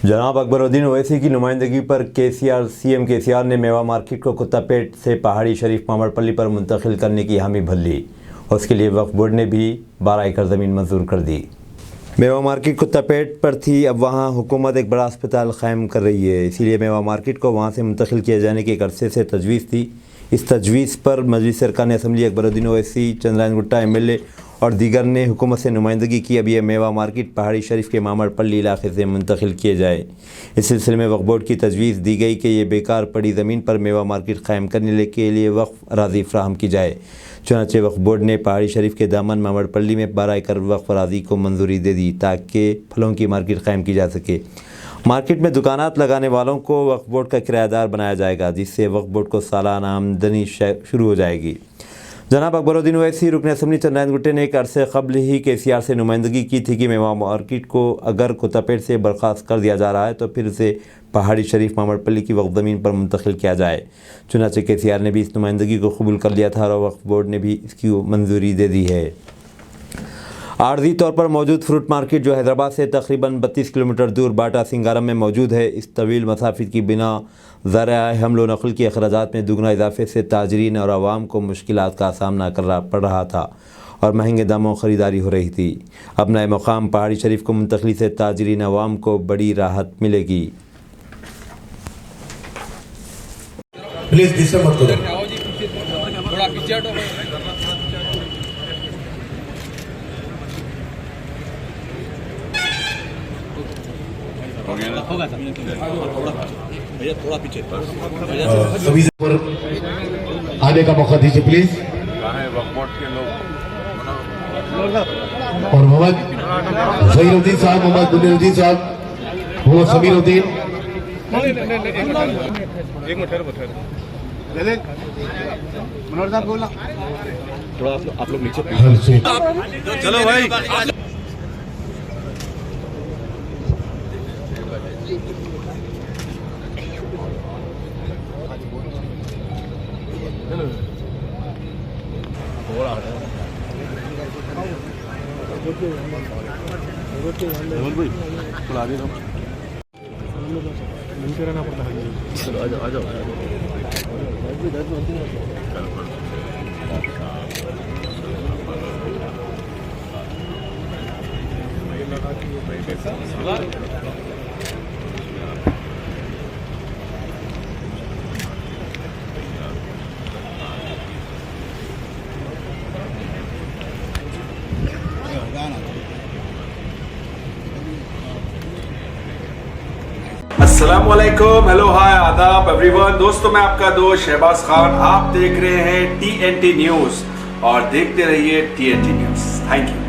जनाब अकबरुद्दीन ओवैसी की नुमाइंदगी पर सीएम केसीआर ने मेवा मार्केट को कुत्तापेट से पहाड़ी शरीफ मामड़पल्ली पर मुंतकिल करने की हामी भर ली। उसके लिए वक्फ बोर्ड ने भी 12 एकड़ ज़मीन मंजूर कर दी। मेवा मार्केट कुत्तापेट पर थी, अब वहां हुकूमत एक बड़ा अस्पताल कायम कर रही है, इसीलिए मेवा मार्केट को वहां से मुंतकिल किए जाने की एक अरसे से तजवीज़ थी। इस तजवीज़ पर मजलिस अरकान असम्बली अकबरुद्दीन ओवैसी, चंद्रायन गुट्टा MLA और दीगर ने हुकूमत से नुमाइंदगी की। अब यह मेवा मार्केट पहाड़ी शरीफ के मामड़पल्ली इलाके से मुंतकिल किए जाए। इस सिलसिले में वक्फ बोर्ड की तजवीज़ दी गई कि ये बेकार पड़ी ज़मीन पर मेवा मार्केट कायम करने के लिए वक्फ अराज़ी फ्राहम की जाए। चुनांचे वक्फ बोर्ड ने पहाड़ी शरीफ के दामन मामड़पल्ली में 12 एकड़ वक्फ अराज़ी को मंजूरी दे दी ताकि फलों की मार्केट कायम की जा सके। मार्केट में दुकानात लगाने वालों को वक्फ बोर्ड का किराएदार बनाया जाएगा, जिससे वक्फ बोर्ड को सालाना आमदनी शुरू हो जाएगी। जनाब अकबरुद्दीन ओवैसी रुकन असम्बली चंद्रायन गुट्टे ने एक अरसे कबल ही केसीआर से नुमाइंदगी की थी कि मेवा मार्केट को अगर कुत्तापेट से बर्खास्त कर दिया जा रहा है तो फिर उसे पहाड़ी शरीफ मामड़पल्ली की वक्फ ज़मीन पर मुंतकिल किया जाए। चुनांचे केसीआर ने भी इस नुमाइंदगी को कबूल कर लिया था और वक्फ बोर्ड ने भी इसकी मंजूरी दे दी है। आर्जी तौर पर मौजूद फ्रूट मार्केट जो हैदराबाद से तकरीबन 32 किलोमीटर दूर बाटा सिंगारम में मौजूद है, इस तवील मसाफित की बिना ज़राए हमल व नक़ल के अखराजात में दुगना इजाफे से ताजरीन और आवाम को मुश्किलात का सामना करना पड़ रहा था और महंगे दामों ख़रीदारी हो रही थी। अब नए मकाम पहाड़ी शरीफ को मुंतकली से ताजरीन आवाम को बड़ी राहत मिलेगी। प्लीज डिस्टर्ब मत करो। होगा भैया थोड़ा पीछे सभी पर आने का मौका दीजिए प्लीज। के लोग और मोहम्मद जहीरुद्दीन साहब, मोहम्मद बुनिरुद्दीन साहब, मोहम्मद समीरुद्दीन। एक मिनट मनोहर साहब बोला थोड़ा आप लोग नीचे चलो भाई। रहना पड़ता है। आ जाओ अस्सलामुअलैकुम, हेलो, हाय, आदाब एवरीवन। दोस्तों मैं आपका दोस्त शहबाज खान, आप देख रहे हैं TNT न्यूज़ और देखते रहिए TNT न्यूज़। Thank you.